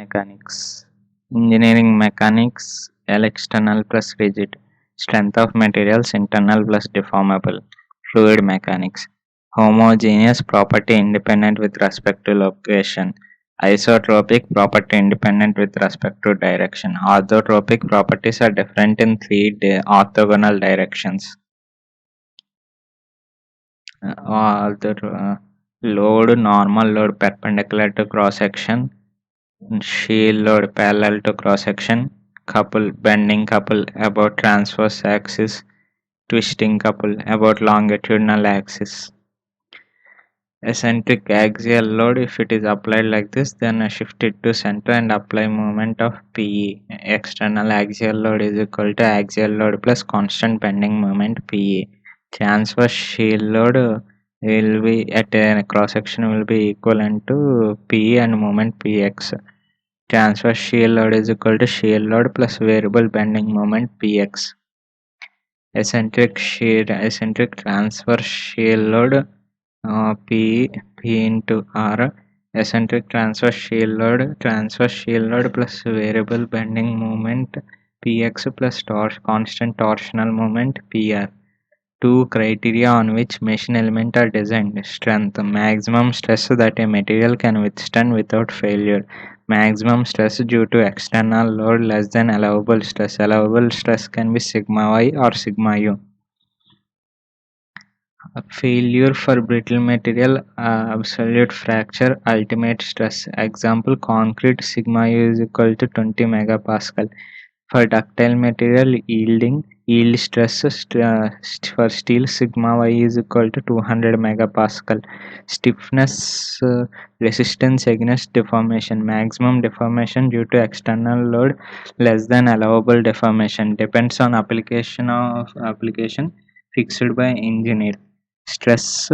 Mechanics. Engineering mechanics, L external plus rigid. Strength of materials, internal plus deformable. Fluid mechanics. Homogeneous, property independent with respect to location. Isotropic, property independent with respect to direction. Orthotropic, properties are different in three orthogonal directions. Load, normal load perpendicular to cross section. Shear load parallel to cross section. Couple, bending couple about transverse axis. Twisting couple about longitudinal axis. Eccentric axial load, if it is applied like this, then shift it to center and apply moment of PE. External axial load is equal to axial load plus constant bending moment PE. Transverse shear load will be at a cross section will be equivalent to PE and moment PX. Transverse shear load is equal to shear load plus variable bending moment Px. Eccentric transverse shear load P into R. Eccentric transverse shear load plus variable bending moment Px plus constant torsional moment Pr. Two criteria on which machine elements are designed: strength, maximum stress that a material can withstand without failure; maximum stress due to external load less than allowable stress. Allowable stress can be sigma y or sigma u. Failure for brittle material, absolute fracture, ultimate stress. Example: concrete, sigma u is equal to 20 megapascal. For ductile material, yield stress for steel, sigma y is equal to 200 megapascal. Stiffness, resistance against deformation. Maximum deformation due to external load less than allowable deformation. Depends on application fixed by engineer. Stress,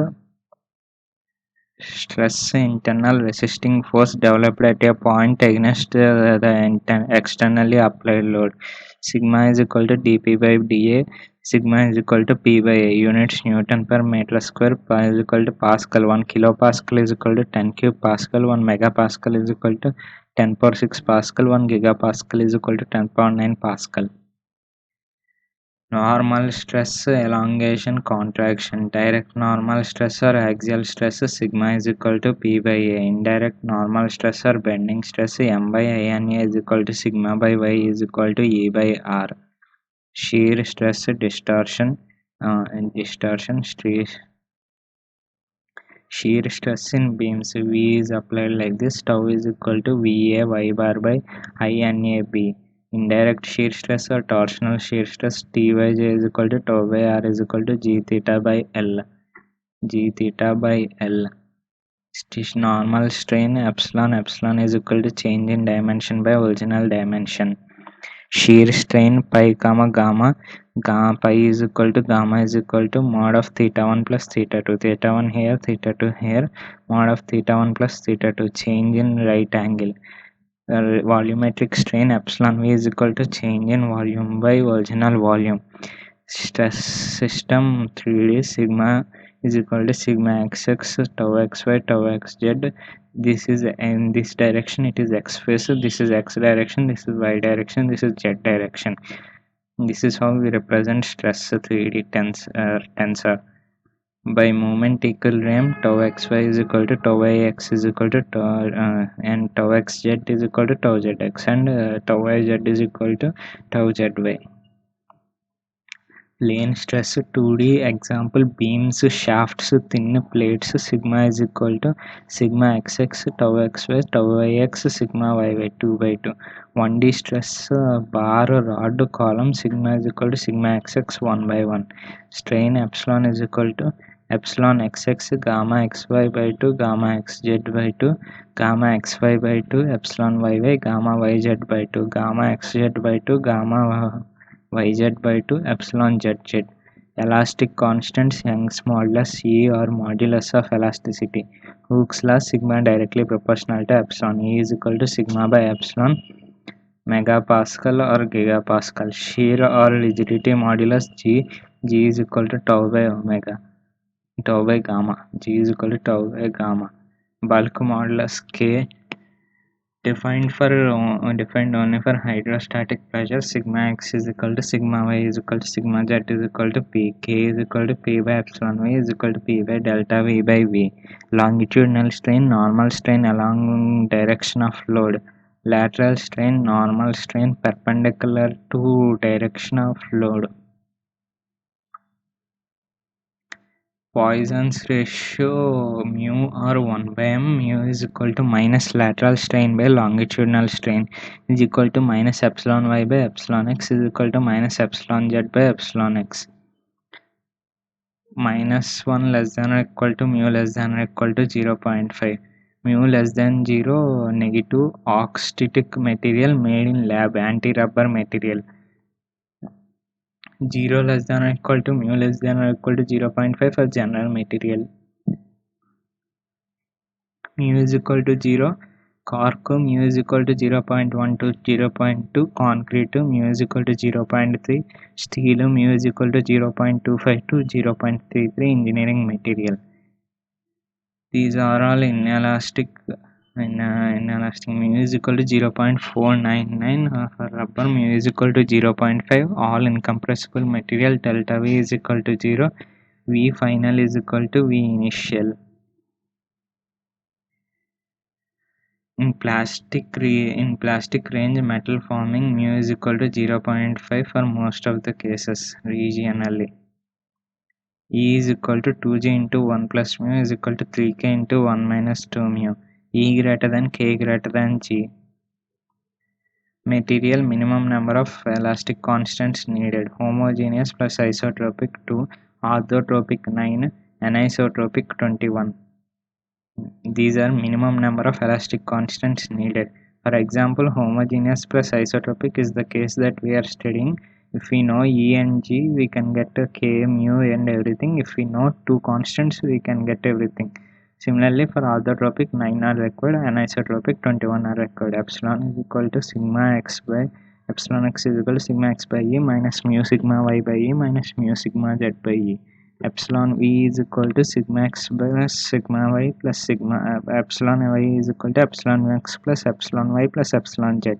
internal resisting force developed at a point against the externally applied load. Sigma is equal to dP by dA. Sigma is equal to P by A. Units Newton per meter square. Pi is equal to Pascal. 1 kilopascal is equal to 10 cube Pascal. 1 megapascal is equal to 10 power 6 Pascal. 1 gigapascal is equal to 10 power 9 Pascal. Normal stress, elongation, contraction. Direct normal stress or axial stress, sigma is equal to P by A. Indirect normal stress or bending stress, M by INA is equal to sigma by Y is equal to E by R. Shear stress, distortion, shear stress in beams. V is applied like this. Tau is equal to VA Y bar by INAB. Indirect shear stress or torsional shear stress, Tyj is equal to tau by R is equal to G theta by L. Normal strain, epsilon is equal to change in dimension by original dimension. Shear strain, pi comma gamma, pi is equal to mod of theta 1 plus theta 2. Theta 1 here, theta 2 here, mod of theta 1 plus theta 2, change in right angle. Volumetric strain, epsilon V is equal to change in volume by original volume. Stress system 3D, sigma is equal to sigma xx, tau xy, tau xz. This is in this direction, it is x phase. This is x direction, this is y direction, this is z direction. This is how we represent stress 3D tensor. By moment equilibrium, tau xy is equal to tau ix is equal to tau and tau xz is equal to tau zx, and tau yz is equal to tau zy. Plane stress 2D example: beams, shafts, thin plates. Sigma is equal to sigma xx, tau xy, tau ix, sigma yy 2 by 2. 1D stress, bar, rod, column. Sigma is equal to sigma xx 1 by 1. Strain, epsilon is equal to epsilon xx, gamma xy by 2, gamma xz by 2, gamma xy by 2, epsilon yy, gamma yz by 2, gamma xz by 2, gamma yz by 2, epsilon zz. Elastic constants, Young's modulus, E or modulus of elasticity. Hooke's law, sigma directly proportional to epsilon. E is equal to sigma by epsilon, megapascal or gigapascal. Shear or rigidity modulus, G is equal to tau by omega, tau by gamma. G is equal to tau by gamma. Bulk modulus, K, defined only for hydrostatic pressure. Sigma x is equal to sigma y is equal to sigma z is equal to p. K is equal to p by epsilon y is equal to p by delta v by v. Longitudinal strain, normal strain along direction of load. Lateral strain, normal strain perpendicular to direction of load. Poisson's ratio mu or 1 by m. Mu is equal to minus lateral strain by longitudinal strain is equal to minus epsilon y by epsilon x is equal to minus epsilon z by epsilon x. Minus 1 less than or equal to mu less than or equal to 0.5. Mu less than 0, negative auxetic material made in lab, anti-rubber material. 0 less than or equal to mu less than or equal to 0.5 for general material. Mu is equal to 0. Cork mu is equal to 0.1 to 0.2. Concrete mu is equal to 0.3. Steel mu is equal to 0.25 to 0.33. Engineering material. These are all inelastic. Inelastic mu is equal to 0.499. For rubber mu is equal to 0.5. All incompressible material delta V is equal to 0. V final is equal to V initial. In plastic range, metal forming mu is equal to 0.5 for most of the cases regionally. E is equal to 2g into 1 plus mu is equal to 3k into 1 minus 2 mu. E greater than k greater than g. Material minimum number of elastic constants needed. Homogeneous plus isotropic 2, orthotropic 9, anisotropic 21. These are minimum number of elastic constants needed. For example, homogeneous plus isotropic is the case that we are studying. If we know E and G, we can get K, mu and everything. If we know two constants, we can get everything. Similarly, for orthotropic, 9 are required, anisotropic, 21 are required. Epsilon is equal to sigma x by epsilon x is equal to sigma x by E minus mu sigma y by E minus mu sigma z by E. Epsilon v is equal to sigma x plus sigma y plus sigma epsilon y is equal to epsilon x plus epsilon y plus epsilon z.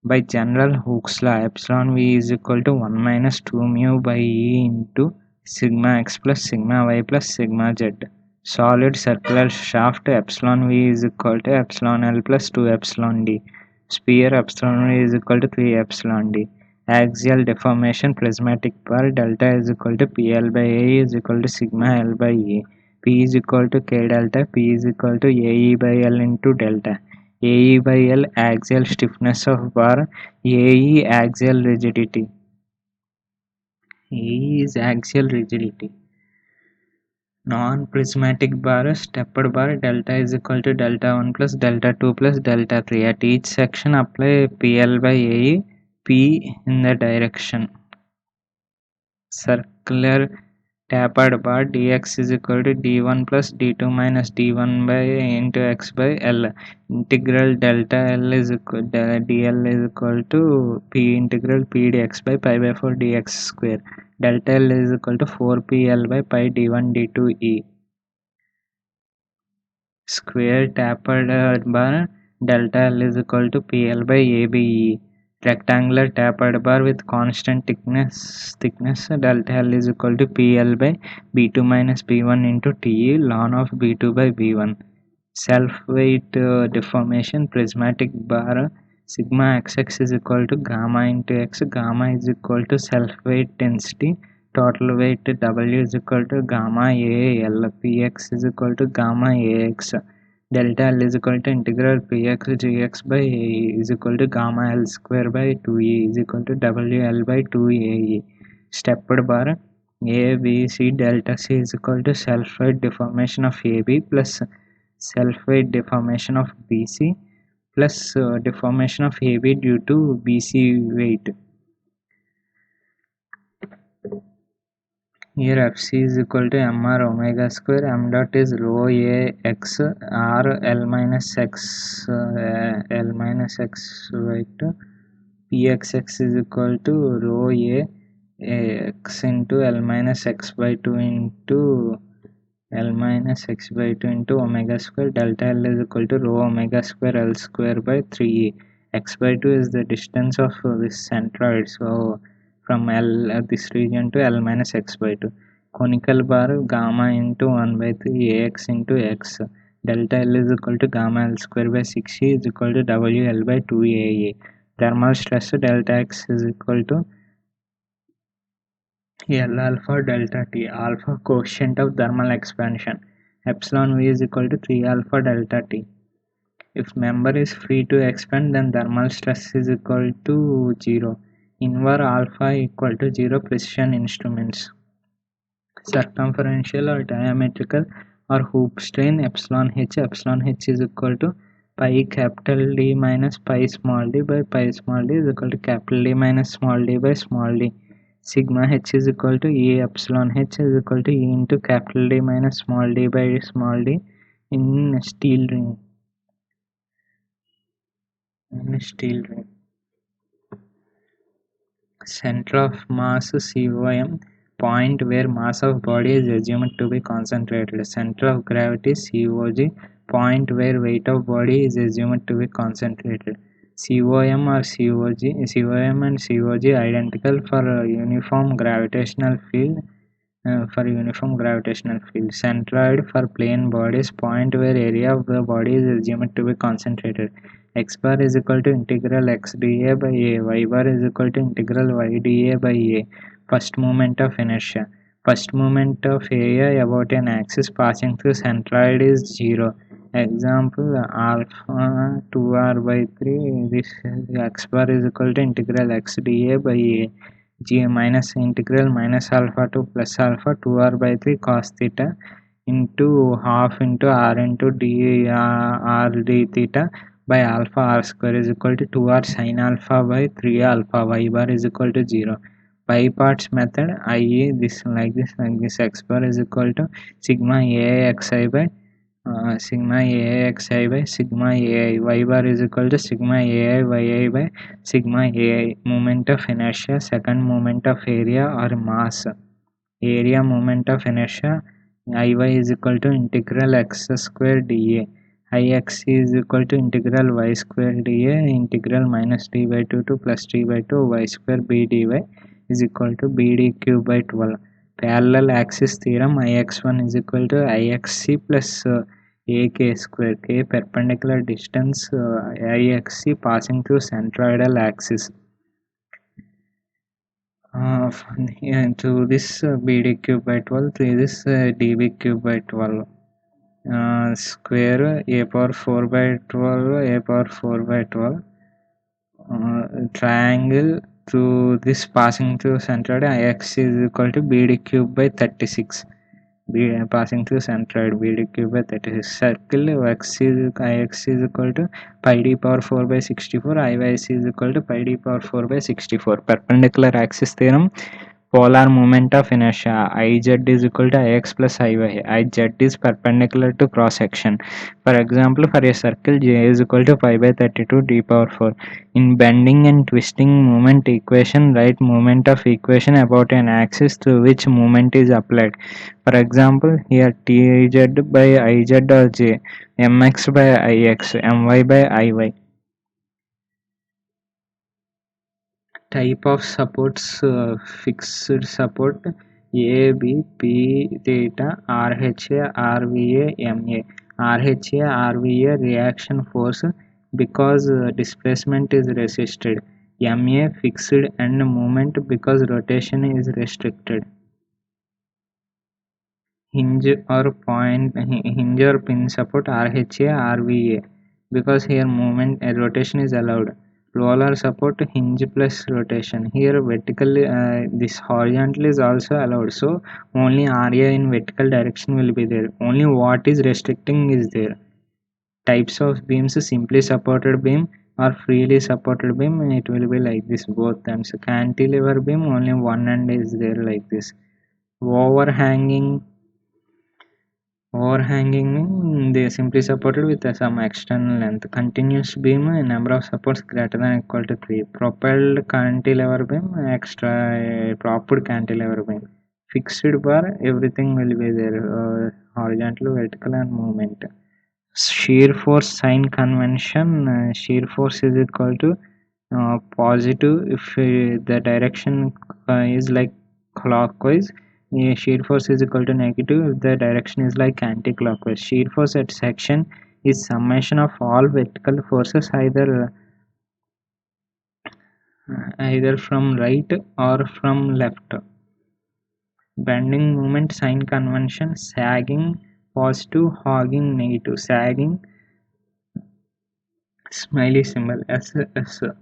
By general Hooke's law, epsilon v is equal to 1 minus 2 mu by E into sigma x plus sigma y plus sigma z. Solid circular shaft, epsilon v is equal to epsilon L plus 2 epsilon d. Sphere, epsilon v is equal to 3 epsilon d. Axial deformation, prismatic bar, delta is equal to PL by A is equal to sigma L by A. P is equal to K delta, P is equal to AE by L into delta. AE by L, axial stiffness of bar, AE axial rigidity. AE is axial rigidity. Non-prismatic bar, stepped bar, delta is equal to delta 1 plus delta 2 plus delta 3. At each section, apply PL by AE, P in the direction. Circular tapered bar, dx is equal to d1 plus d2 minus d1 by into x by L. Integral delta L is equal dl is equal to p integral p dx by pi by 4 dx square. Delta L is equal to 4p L by pi d1 d2 e. Square tapered bar, delta L is equal to pl by abe. Rectangular tapered bar with constant thickness delta L is equal to PL by B2 minus B1 into TE ln of B2 by B1. Self weight deformation, prismatic bar, sigma xx is equal to gamma into x. Gamma is equal to self weight density. Total weight W is equal to gamma AL. Px is equal to gamma AX. Delta L is equal to integral Px gx by A is equal to gamma L square by 2E is equal to WL by 2AE. Stepped bar, A, B, C, delta C is equal to self-weight deformation of AB plus self-weight deformation of BC plus deformation of AB due to BC weight. Here Fc is equal to mr omega square. M dot is rho a x r L minus x weight. Pxx is equal to rho a x into L minus x by 2 into L minus x by 2 into omega square delta L is equal to rho omega square L square by 3e. X by 2 is the distance of this centroid, so from L this region to L minus x by 2. Conical bar gamma into 1 by 3 ax into x. Delta L is equal to gamma L square by 6e is equal to WL by 2AA. Thermal stress delta x is equal to L alpha delta T, alpha coefficient of thermal expansion. Epsilon V is equal to 3 alpha delta T. If member is free to expand, then thermal stress is equal to 0. Invar alpha equal to 0 precision instruments. Circumferential or diametrical or hoop strain epsilon h is equal to pi capital D minus pi small d by pi small d is equal to capital D minus small d by small d. Sigma h is equal to E epsilon h is equal to E into capital D minus small d by small d in steel ring. Center of mass COM, point where mass of body is assumed to be concentrated. Center of gravity COG, point where weight of body is assumed to be concentrated. COM or COM and COG identical for uniform gravitational field. Centroid for plane bodies, point where area of the body is assumed to be concentrated. X bar is equal to integral x dA by A. Y bar is equal to integral y dA by A. First moment of inertia. First moment of area about an axis passing through centroid is 0. Example alpha 2r by 3. This x bar is equal to integral x dA by A. G minus integral minus alpha to plus alpha 2r by 3 cos theta into half into r into d r d theta by alpha r square is equal to 2r sin alpha by 3 alpha. Y bar is equal to 0. By parts method, i.e. this like this x bar is equal to sigma a xi by sigma AIXI by sigma AI. Y bar is equal to sigma AI YI by sigma AI. Moment of inertia, second moment of area or mass. Area moment of inertia Iy is equal to integral x square dA. Ix is equal to integral y square dA integral minus d by 2 to plus d by 2 y square b dy is equal to bd cube by 12. Parallel axis theorem Ix1 is equal to Ixc plus ak square. K perpendicular distance Ixc passing through centroidal axis. To this bd cube by 12 to this db cube by 12 square a power 4 by 12 a power 4 by 12 triangle to this passing through centroid Ix is equal to bd cube by 36. Passing through centroid bd cube by 36. Circle Ix is equal to pi d power 4 by 64. Iy is equal to pi d power 4 by 64. Perpendicular axis theorem. Polar moment of inertia Iz is equal to Ix plus Iy. Iz is perpendicular to cross section. For example, for a circle J is equal to pi by 32 d power 4. In bending and twisting moment equation, write moment of equation about an axis through which moment is applied. For example, here Tz by Iz or J, Mx by Ix, My by Iy. Type of supports fixed support A, B, P, theta, RHA, RVA, MA. RHA, RVA reaction force because displacement is resisted. MA fixed end moment because rotation is restricted. Hinge or pin support RHA, RVA because here movement rotation is allowed. Roller support hinge plus rotation. Here vertically this horizontal is also allowed, so only area in vertical direction will be there. Only what is restricting is there. Types of beams: simply supported beam or freely supported beam. It will be like this both times. Cantilever beam only one end is there like this. Overhanging they simply supported with some external length. Continuous beam number of supports greater than or equal to 3. Propelled cantilever beam extra propped cantilever beam. Fixed bar, everything will be there, horizontal, vertical and movement. Shear force sign convention, shear force is equal to positive if the direction is like clockwise. Shear force is equal to negative if the direction is like anti-clockwise. Shear force at section is summation of all vertical forces, either from right or from left. Bending moment sign convention: sagging positive, hogging negative. Sagging, smiley symbol, S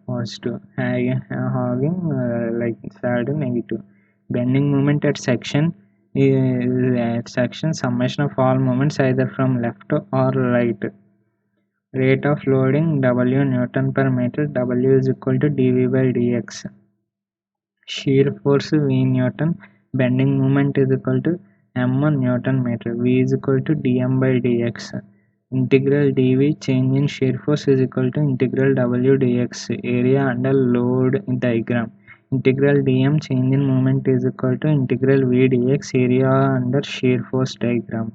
positive, hogging like sad negative. Bending moment at section is at section summation of all moments either from left or right. Rate of loading W Newton per meter. W is equal to dV by dx. Shear force V Newton. Bending moment is equal to M1 Newton meter. V is equal to dm by dx. Integral dV change in shear force is equal to integral W dx. Area under load diagram. Integral dm change in moment is equal to integral V dx. Area under shear force diagram.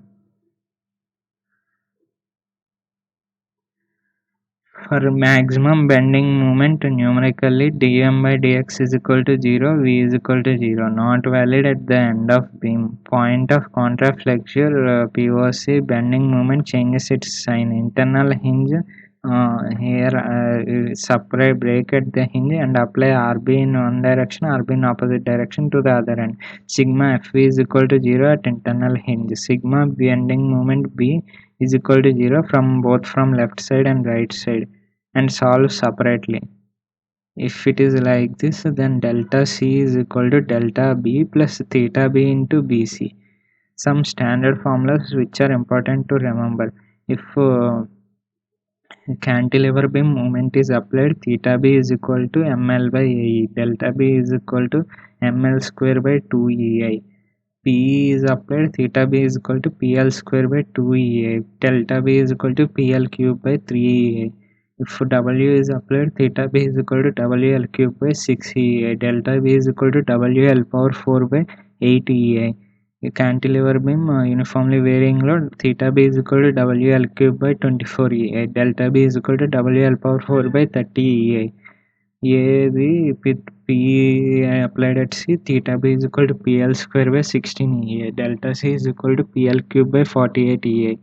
For maximum bending moment, numerically dm by dx is equal to 0, v is equal to 0. Not valid at the end of beam. Point of contraflexure, POC, bending moment changes its sign. Internal hinge, here separate break at the hinge and apply RB in one direction, RB in opposite direction to the other end. Sigma FV is equal to 0 at internal hinge. Sigma bending moment B is equal to 0 from both from left side and right side, and solve separately. If it is like this, then delta C is equal to delta B plus theta B into BC. Some standard formulas which are important to remember. If cantilever beam moment is applied, theta B is equal to ml by AE, delta B is equal to ml square by 2EI. P is applied, theta B is equal to PL square by 2EA, delta B is equal to PL cube by 3EA. If W is applied, theta B is equal to WL cube by 6EA, delta B is equal to WL power 4 by 8EA. A cantilever beam, uniformly varying load, theta B is equal to WL cube by 24EA, delta B is equal to WL power 4 by 30EA. A B with P applied at C, theta B is equal to PL square by 16 EA, delta C is equal to PL cube by 48 EA.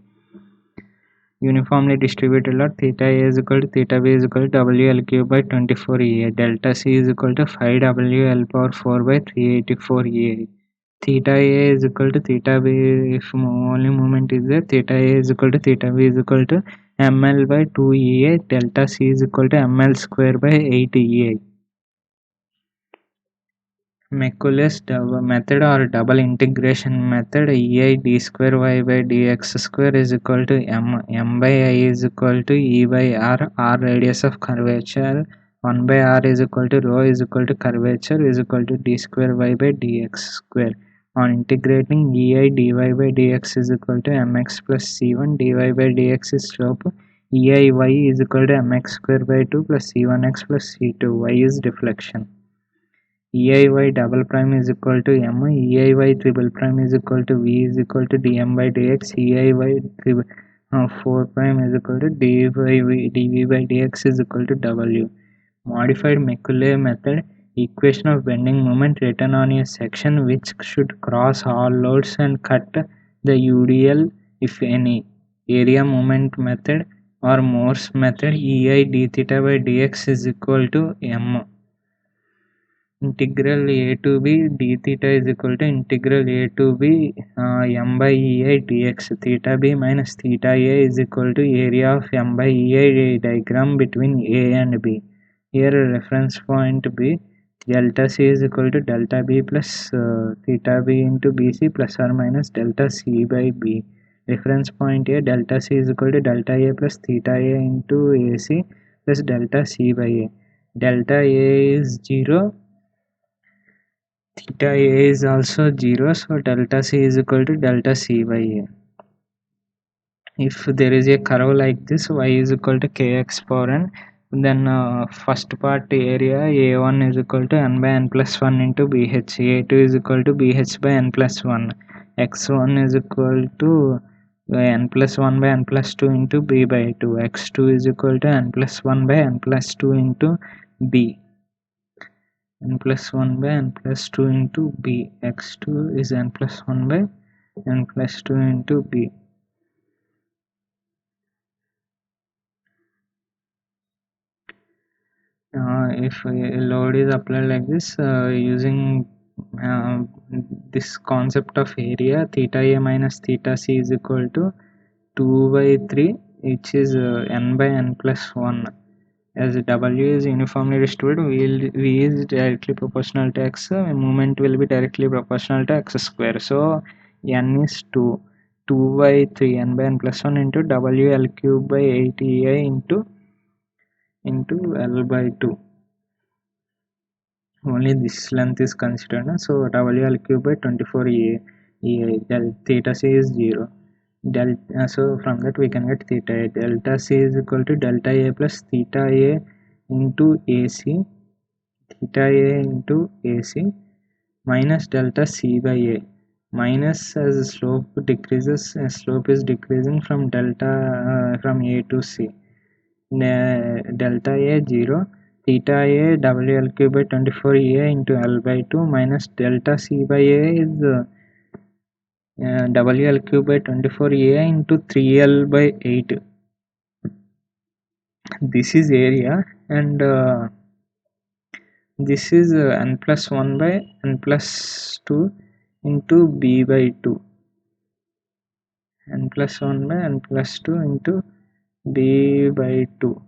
Uniformly distributed load, theta A is equal to theta B is equal to WL cube by 24 EA, delta C is equal to 5 WL power 4 by 384 EA. Theta A is equal to theta B, if only moment is there, theta A is equal to theta B is equal to ml by 2 EA, delta C is equal to ml square by 8 EA. Macaulay method or double integration method, EI d square y by dx square is equal to m by I is equal to E by r radius of curvature, 1 by r is equal to rho is equal to curvature is equal to d square y by dx square. On integrating, EI dy by dx is equal to mx plus c1, dy by dx is slope, EI y is equal to mx square by 2 plus c1x plus c2, y is deflection. EIY double prime is equal to M, EIY triple prime is equal to V is equal to dm by dx, EIY triple 4 prime is equal to dv by dx is equal to W. Modified Macaulay method, equation of bending moment written on a section which should cross all loads and cut the UDL if any. Area moment method or Morse method, EI d theta by dx is equal to M. Integral a to b d theta is equal to integral a to b m by ei dx. Theta b minus theta a is equal to area of m by ei diagram between a and b. Here reference point b, delta c is equal to delta b plus theta b into bc plus or minus delta c by b. Reference point a, delta c is equal to delta a plus theta a into ac plus delta c by a. Delta a is 0, theta a is also 0, so delta c is equal to delta c by a. If there is a curve like this, y is equal to kx power n, Then first part area A1 is equal to n by n plus 1 into BH. A2 is equal to BH by n plus 1. X1 is equal to n plus 1 by n plus 2 into B by 2. X2 is equal to n plus 1 by n plus 2 into B. N plus 1 by n plus 2 into B. X2 is n plus 1 by n plus 2 into B. If a load is applied like this using uh, this concept of area, theta a minus theta c is equal to 2 by 3, which is n by n plus 1. As W is uniformly distributed, V is directly proportional to x, movement will be directly proportional to x square. So n is 2. 2 by 3, n by n plus 1 into W L cube by 8 EI into L by 2. Only this length is considered, so WL cube by 24 EI. Del theta c is 0. So from that we can get theta a. Delta c is equal to delta a plus theta a into AC, theta a into AC minus delta c by a. Minus as slope decreases, slope is decreasing from delta from a to c. Delta a 0, theta a WL cube by 24 a into L by 2 minus delta c by a is WL cube by 24 a into 3L by 8. This is area, and this is n plus 1 by n plus 2 into B by 2. N plus 1 by n plus 2 into B by 2,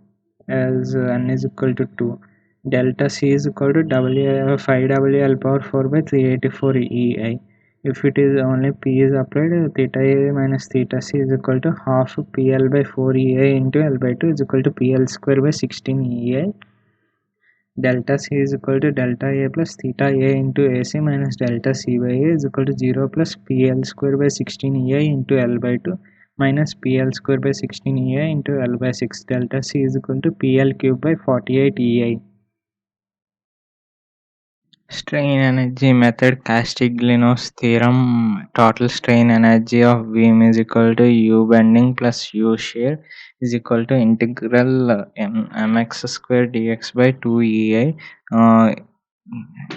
as n is equal to 2. Delta c is equal to 5WL power 4 by 384 EI. If it is only P is applied, theta a minus theta c is equal to half PL by 4 EI into L by 2 is equal to PL square by 16 EI. Delta c is equal to delta a plus theta a into AC minus delta c by a is equal to 0 plus PL square by 16 EI into L by 2 minus PL square by 16 EI into L by 6. Delta c is equal to PL cube by 48 EI. Strain energy method, Castiglione's theorem. Total strain energy of beam is equal to U bending plus U shear is equal to integral mx square dx by 2 EI.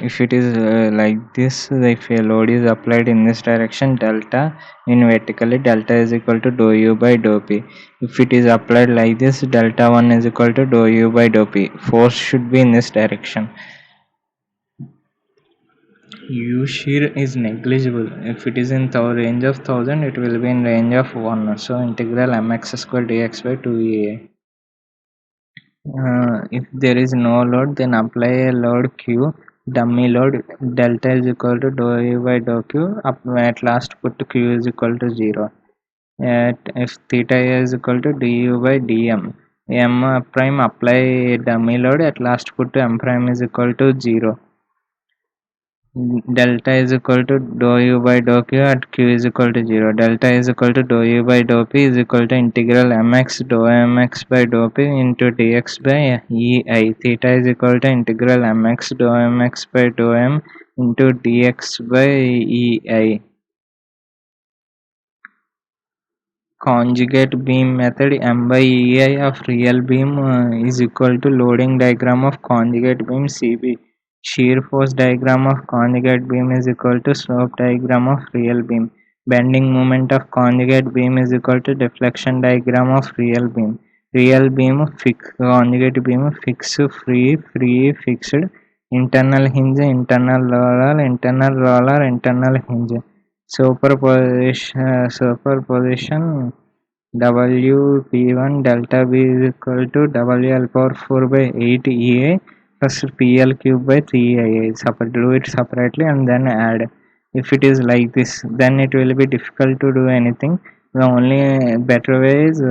If it is like this, if a load is applied in this direction, delta in vertically, delta is equal to dou U by dou P. If it is applied like this, delta 1 is equal to dou U by dou P. Force should be in this direction. U shear is negligible. If it is in range of 1000, it will be in range of 1. So integral mx square dx by 2a. If there is no load, then apply a load q. Dummy load delta is equal to dou u by dou q. At last put q is equal to 0. If theta a is equal to du by dm. M prime apply dummy load. At last put m prime is equal to 0. Delta is equal to dou u by dou q at q is equal to 0. Delta is equal to dou u by dou p is equal to integral mx dou mx by dou p into dx by ei. Theta is equal to integral mx dou mx by dou m into dx by ei. Conjugate beam method, M by EI of real beam is equal to loading diagram of conjugate beam CB. Shear force diagram of conjugate beam is equal to slope diagram of real beam. Bending moment of conjugate beam is equal to deflection diagram of real beam. Real beam fix, conjugate beam fix, free fixed, internal hinge, internal roller, internal hinge. Superposition W P1 delta B is equal to WL power 4 by 8 EA plus PL cube by 3 IA. Do it separately and then add. If it is like this, then it will be difficult to do anything. The only better way is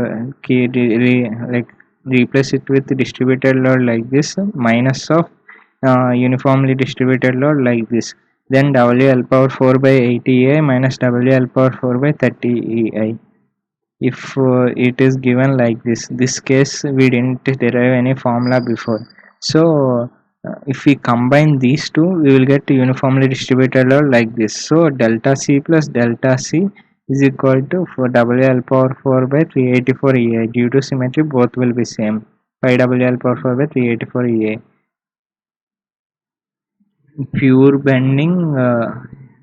replace it with distributed load like this, minus of uniformly distributed load like this. Then WL power 4 by 8 EI minus WL power 4 by 30 EI. if it is given like this case we didn't derive any formula before. So if we combine these two we will get uniformly distributed load like this. So delta c plus delta c is equal to for WL power 4 by 384 EA. Due to symmetry both will be same. 5 WL power 4 by 384 EA. Pure bending,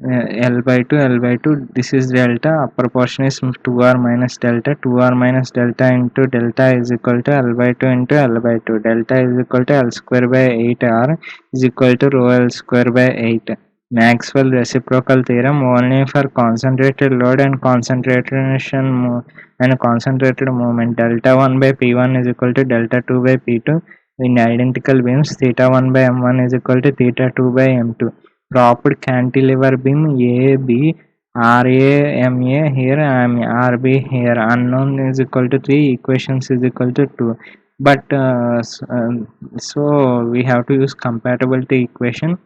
L by 2 L by 2, this is delta, upper portion is 2r minus delta, 2r minus delta into delta is equal to L by 2 into L by 2, delta is equal to L square by 8r is equal to rho L square by 8. Maxwell reciprocal theorem only for concentrated load and concentrated movement. Delta 1 by P1 is equal to delta 2 by P2 in identical beams. Theta 1 by M1 is equal to theta 2 by M2. Propped cantilever beam AB, RA, MA here, RB here. Unknown is equal to 3, equations is equal to 2. But so we have to use compatibility equation.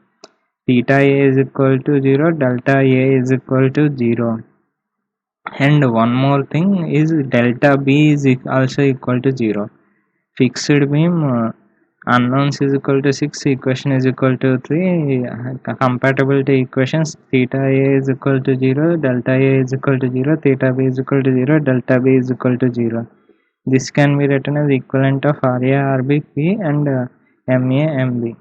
Theta A is equal to 0, delta A is equal to 0. And one more thing is delta B is also equal to 0. Fixed beam, unknowns is equal to 6, equation is equal to 3. Compatibility equations, theta A is equal to 0, delta A is equal to 0, theta B is equal to 0, delta B is equal to 0. This can be written as equivalent of RA, RB, P and MA, MB.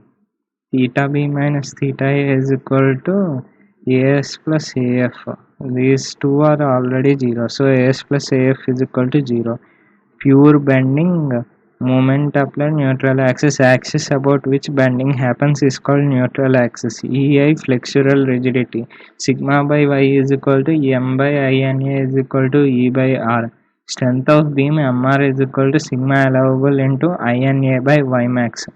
Theta B minus theta A is equal to AS plus AF. These two are already 0, so AS plus AF is equal to 0. Pure bending, moment applied neutral axis about which bending happens is called neutral axis. EI flexural rigidity. Sigma by Y is equal to M by INA is equal to E by R. Strength of beam MR is equal to sigma allowable into INA by Y max.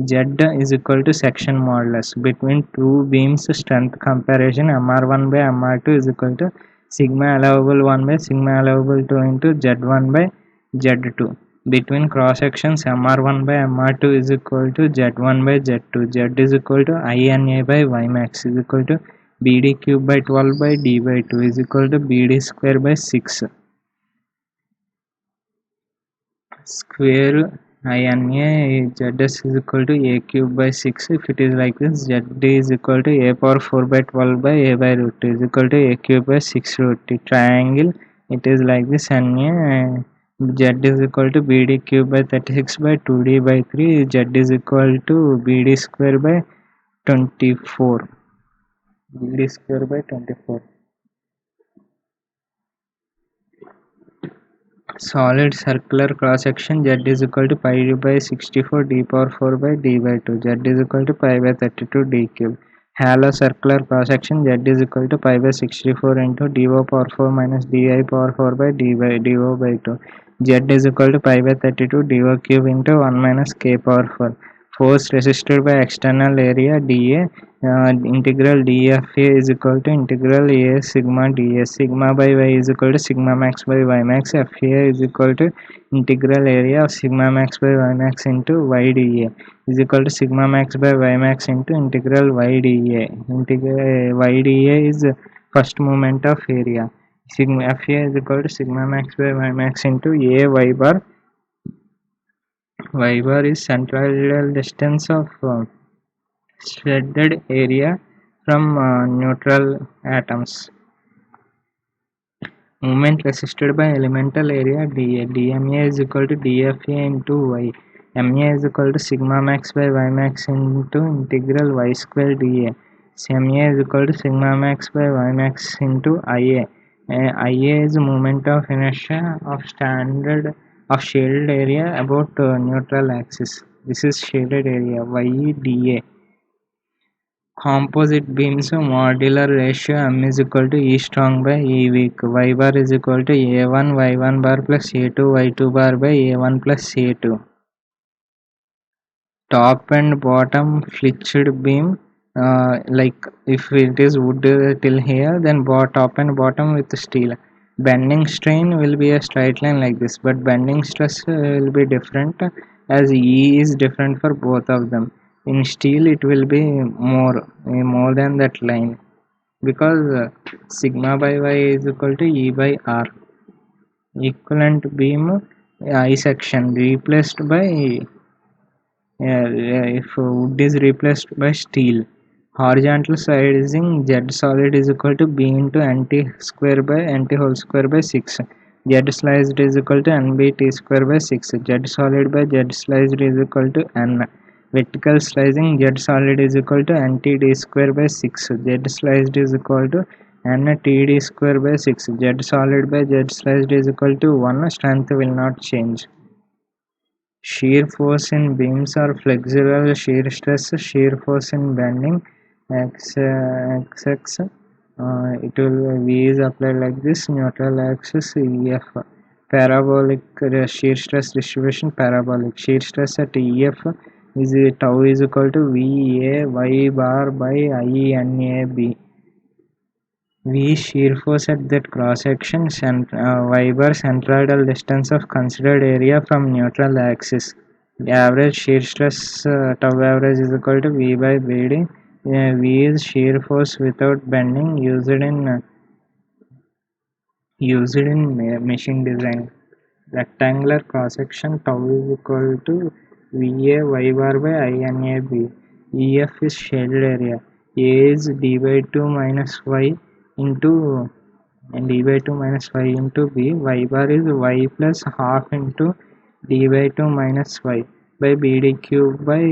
Z is equal to section modulus. Between two beams strength comparison, MR1 by MR2 is equal to sigma allowable 1 by sigma allowable 2 into Z1 by Z2. Between cross sections, MR1 by MR2 is equal to Z1 by Z2. Z is equal to INA by Y max is equal to BD cube by 12 by D by 2 is equal to BD square by 6. Square INA ZS is equal to A cube by 6. If it is like this, ZD is equal to A power 4 by 12 by A by root 2 is equal to A cube by 6 root 2. Triangle, it is like this. NA Z is equal to BD cube by 36 by 2D by 3. Z is equal to BD square by 24. BD square by 24. Solid circular cross section, Z is equal to pi by 64 D power 4 by D by 2. Z is equal to pi by 32 D cube. Halo circular cross section, Z is equal to pi by 64 into DO power 4 minus DI power 4 by D by DO by 2. Z is equal to pi by 32 DO cube into 1 minus K power 4. Force resisted by external area dA, integral dFA is equal to integral A sigma ds. Sigma by y is equal to sigma max by y max. FA is equal to integral area of sigma max by y max into y dA is equal to sigma max by y max into integral y dA. Integral y dA is first moment of area. Sigma FA is equal to sigma max by y max into A y bar. Y bar is central distance of shredded area from neutral atoms. Movement resisted by elemental area dA. dMA is equal to dFA into y. MA is equal to sigma max by y max into integral y square dA. MA is equal to sigma max by y max into IA. IA is moment of inertia of standard of shaded area about neutral axis. This is shaded area y dA. Composite beams modular ratio M is equal to E strong by E weak. Y bar is equal to A1 Y1 bar plus A2 Y2 bar by A1 plus A2. Top and bottom flexed beam, like if it is wood till here, then top and bottom with steel. Bending strain will be a straight line like this, but bending stress will be different as E is different for both of them. In steel it will be more than that line, because sigma by y is equal to E by R. equivalent beam I section replaced by if wood is replaced by steel. Horizontal sizing Z solid is equal to B into NT square by NT whole square by 6. Z sliced is equal to NBT square by 6. Z solid by Z sliced is equal to N. Vertical slicing Z solid is equal to NTD square by 6. Z sliced is equal to NTD square by 6. Z solid by Z sliced is equal to 1. Strength will not change. Shear force in beams are flexible shear stress, shear force in bending, XX, it will V is applied like this, neutral axis EF, parabolic shear stress distribution, parabolic shear stress at EF is tau is equal to VA Y bar by INAB. V shear force at that cross section, Y bar centroidal distance of considered area from neutral axis. The average shear stress tau average is equal to V by BD. V is shear force without bending used in machine design. Rectangular cross section tau is equal to VA Y bar by INAB. EF is shaded area. A is D by 2 minus Y into D by 2 minus y into b. Y bar is y plus half into d by 2 minus y by bd cube by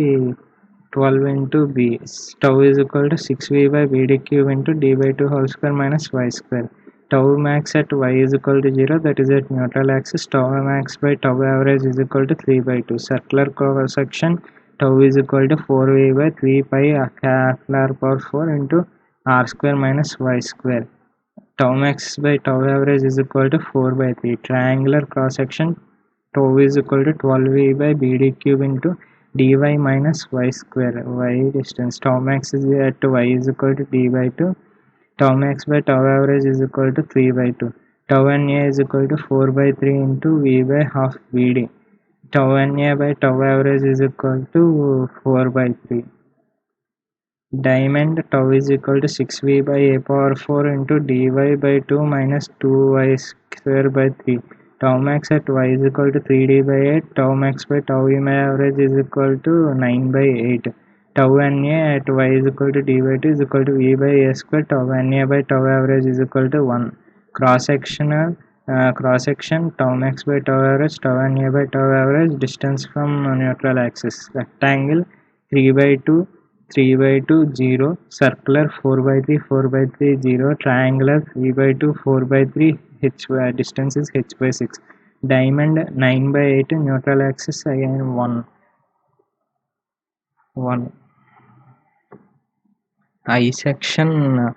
12 into b. Tau is equal to 6v by bd cube into d by 2 whole square minus y square. Tau max at y is equal to 0, that is at neutral axis. Tau max by tau average is equal to 3 by 2. Circular cross section tau is equal to 4v by 3 pi half r power 4 into r square minus y square. Tau max by tau average is equal to 4 by 3. Triangular cross section tau is equal to 12v by bd cube into dy minus y square. Y distance. Tau max is at y is equal to d by 2. Tau max by tau average is equal to 3 by 2. Tau Na is equal to 4 by 3 into v by half bd. Tau Na by tau average is equal to 4 by 3. Diamond tau is equal to 6v by a power 4 into dy by 2 minus 2y square by 3. Tau max at y is equal to 3d by 8. Tau max by tau ma average is equal to 9 by 8. Tau Na at y is equal to d by 2 is equal to v by a square. Tau Na by tau average is equal to 1. Cross section tau max by tau average, tau Na by tau average, distance from neutral axis. Rectangle 3 by 2 3 by 2 0, circular 4 by 3 4 by 3 0, triangular 3 by 2 4 by 3, h distance is h by 6. Diamond 9 by 8, neutral axis again 1 1. I section,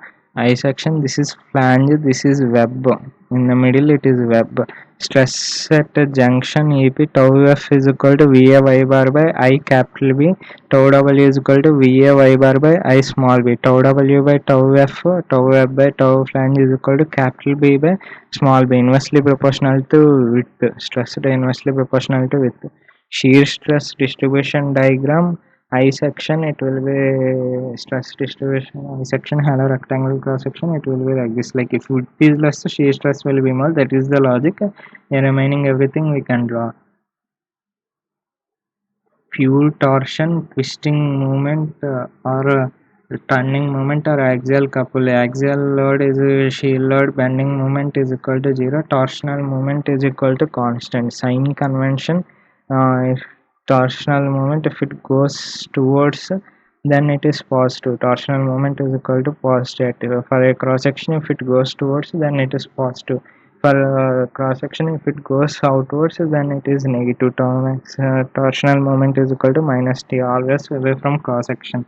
this is flange, this is web. In the middle it is web. Stress at a junction EP tau f is equal to VA y bar by I capital B. Tau w is equal to VA y bar by I small b. Tau w by tau f, tau f by tau flange is equal to capital B by small b, inversely proportional to width. Stress at inversely proportional to width. Shear stress distribution diagram. I section, it will be stress distribution. I section have a rectangle cross section, it will be like this. Like if width is less, the shear stress will be more. That is the logic. Remaining everything we can draw. Fuel torsion, twisting movement, or turning moment, or axial couple. Axial load is shear load, bending moment is equal to 0, torsional moment is equal to constant. Sign convention, if torsional moment, if it goes towards, then it is positive. Torsional moment is equal to positive. For a cross section, if it goes towards, then it is positive. For cross section, if it goes outwards, then it is negative. Torsional moment is equal to minus t, always away from cross section.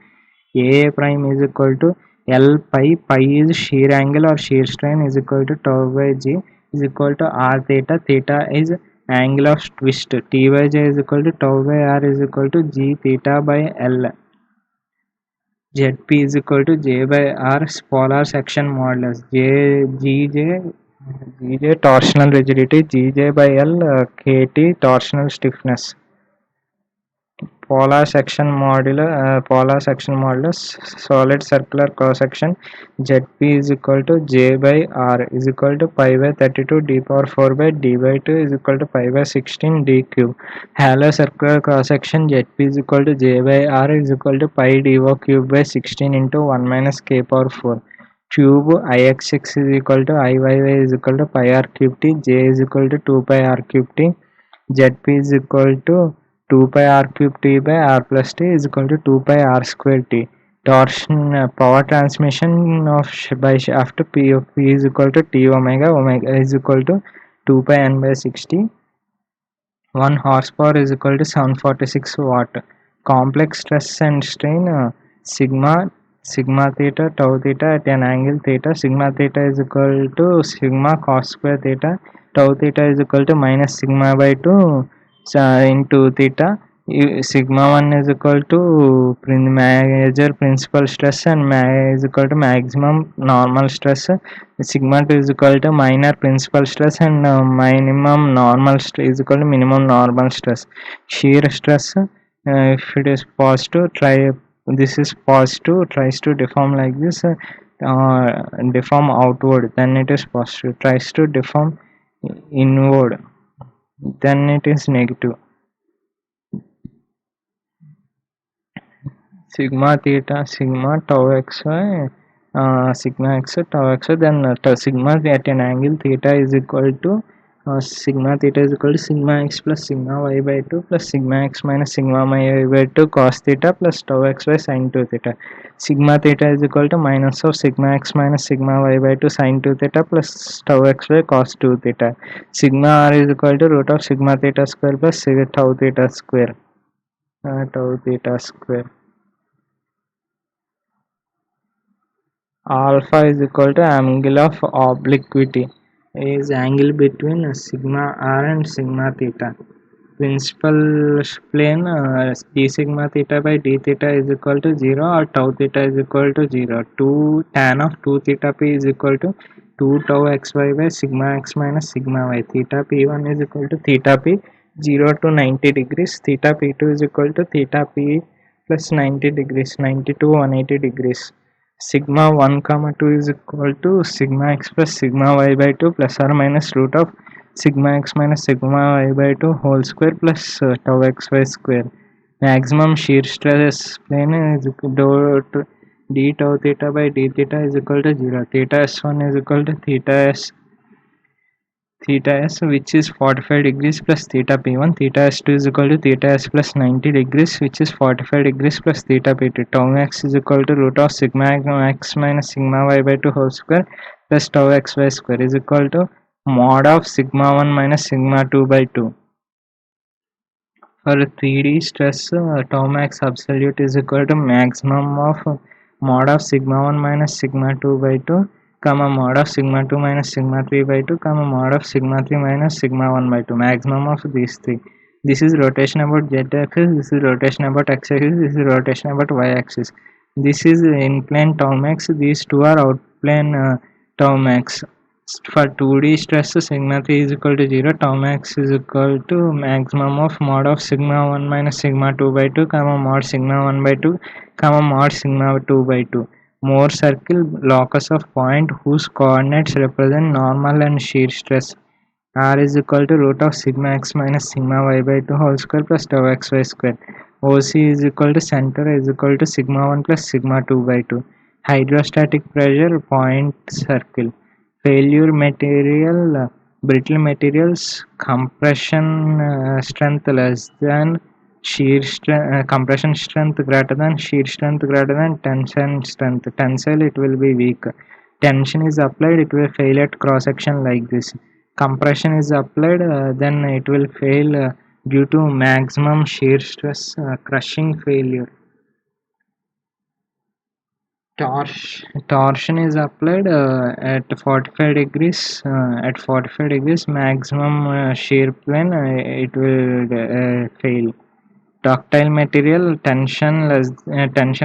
A prime is equal to L pi. Pi is shear angle or shear strain is equal to tau by G is equal to R theta. Theta is angle of twist. T by J is equal to tau by R is equal to G theta by L. ZP is equal to J by R polar section modulus. GJ torsional rigidity, GJ by L KT torsional stiffness. polar section modulus, solid circular cross section, ZP is equal to J by R is equal to pi by 32 d power 4 by d by 2 is equal to pi by 16 d cube. Halo circular cross section, ZP is equal to J by R is equal to pi dO cube by 16 into 1 minus k power 4. Cube Ix is equal to Iyy is equal to pi r cube t, J is equal to 2 pi r cube t, ZP is equal to 2 pi r cube t by r plus t is equal to 2 pi r square t. Torsion power transmission of by shaft P of P is equal to T omega, omega is equal to 2 pi n by 60. 1 horsepower is equal to 746 watt. Complex stress and strain sigma theta tau theta at an angle theta. Sigma theta is equal to sigma cos square theta. Tau theta is equal to minus sigma by 2 into theta. Sigma 1 is equal to major principal stress and is equal to maximum normal stress. Sigma 2 is equal to minor principal stress and minimum normal stress is equal to minimum normal stress. Shear stress, if it is positive, this is positive, tries to deform like this, deform outward, then it is positive. Tries to deform inward, then it is negative. Sigma theta, sigma tau xy, sigma x tau xy, then sigma at an angle theta is equal to sigma theta is equal to sigma x plus sigma y by 2 plus sigma x minus sigma y by 2 cos theta plus tau xy sin 2 theta. Sigma theta is equal to minus of sigma x minus sigma y by 2 sin 2 theta plus tau xy cos 2 theta. Sigma r is equal to root of sigma theta square plus tau theta square. Tau theta square. Alpha is equal to angle of obliquity, is angle between sigma r and sigma theta. Principal plane d sigma theta by d theta is equal to 0 or tau theta is equal to 0. 2 tan of 2 theta p is equal to 2 tau xy by sigma x minus sigma y. Theta p1 is equal to theta p 0 to 90 degrees. Theta p2 is equal to theta p plus 90 degrees, 90 to 180 degrees. Sigma 1 comma 2 is equal to sigma x plus sigma y by 2 plus or minus root of sigma x minus sigma y by 2 whole square plus tau xy square. Maximum shear stress plane is equal to d tau theta by d theta is equal to 0. Theta s1 is equal to theta s, which is 45 degrees plus theta p1. Theta s2 is equal to theta s plus 90 degrees, which is 45 degrees plus theta p2. Tau max is equal to root of sigma x minus sigma y by 2 whole square plus tau xy square is equal to mod of sigma 1 minus sigma 2 by 2. For 3D stress, tau max absolute is equal to maximum of mod of sigma 1 minus sigma 2 by 2 comma mod of sigma 2 minus sigma 3 by 2 comma mod of sigma 3 minus sigma 1 by 2. Maximum of these three. This is rotation about z axis, this is rotation about x axis, this is rotation about y axis. This is in plane tau max, these two are out plane tau max. For 2D stress, sigma 3 is equal to 0, tau max is equal to maximum of mod of sigma 1 minus sigma 2 by 2 comma mod sigma 1 by 2 comma mod sigma 2 by 2. Mohr circle, locus of point whose coordinates represent normal and shear stress. R is equal to root of sigma x minus sigma y by 2 whole square plus tau xy square. OC is equal to center is equal to sigma 1 plus sigma 2 by 2. Hydrostatic pressure, point circle. Failure material, brittle materials, compression strength less than shear strength, compression strength greater than shear strength greater than tension strength. Tensile, it will be weak. Tension is applied, it will fail at cross section like this. Compression is applied, then it will fail due to maximum shear stress, crushing failure. Torsion is applied at 45 degrees. At 45 degrees, maximum shear plane, it will fail. Ductile material, tension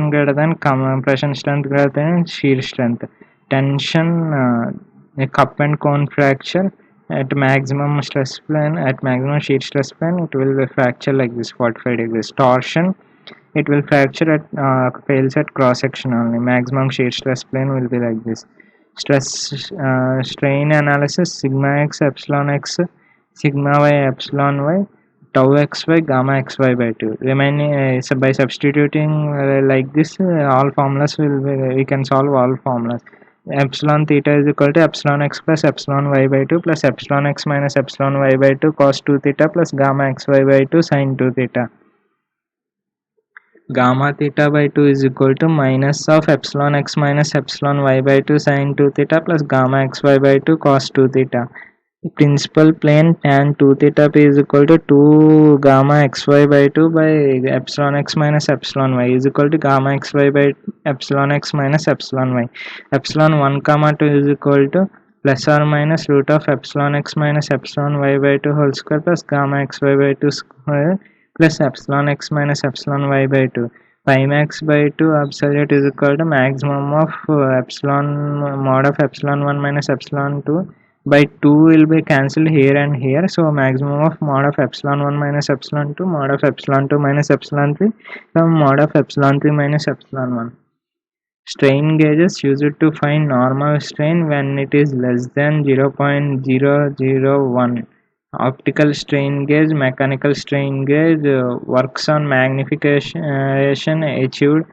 greater than compression strength greater than shear strength. Tension, cup and cone fracture, At maximum stress plane, at maximum shear stress plane, it will be fracture like this 45 degrees. Torsion, it will fracture at fails at cross section only. Maximum shear stress plane will be like this. Stress strain analysis, sigma x epsilon x, sigma y epsilon y, tau xy gamma xy by 2. Remaining so by substituting like this, all formulas will be, we can solve all formulas. Epsilon theta is equal to epsilon x plus epsilon y by 2 plus epsilon x minus epsilon y by 2 cos 2 theta plus gamma xy by 2 sin 2 theta. Gamma theta by 2 is equal to minus of epsilon x minus epsilon y by 2 sin 2 theta plus gamma xy by 2 cos 2 theta. Principal plane tan 2 theta p is equal to 2 gamma xy by 2 by epsilon x minus epsilon y is equal to gamma xy by epsilon x minus epsilon y. Epsilon 1 comma 2 is equal to plus or minus root of epsilon x minus epsilon y by 2 whole square plus gamma xy by 2 square plus epsilon x minus epsilon y by 2. Pi max by 2 absolute is equal to maximum of epsilon mod of epsilon 1 minus epsilon 2 by 2 will be cancelled here and here, so maximum of mod of epsilon 1 minus epsilon 2 mod of epsilon 2 minus epsilon 3 from mod of epsilon 3 minus epsilon 1. Strain gauges used to find normal strain when it is less than 0.001. Optical strain gauge, mechanical strain gauge works on magnification achieved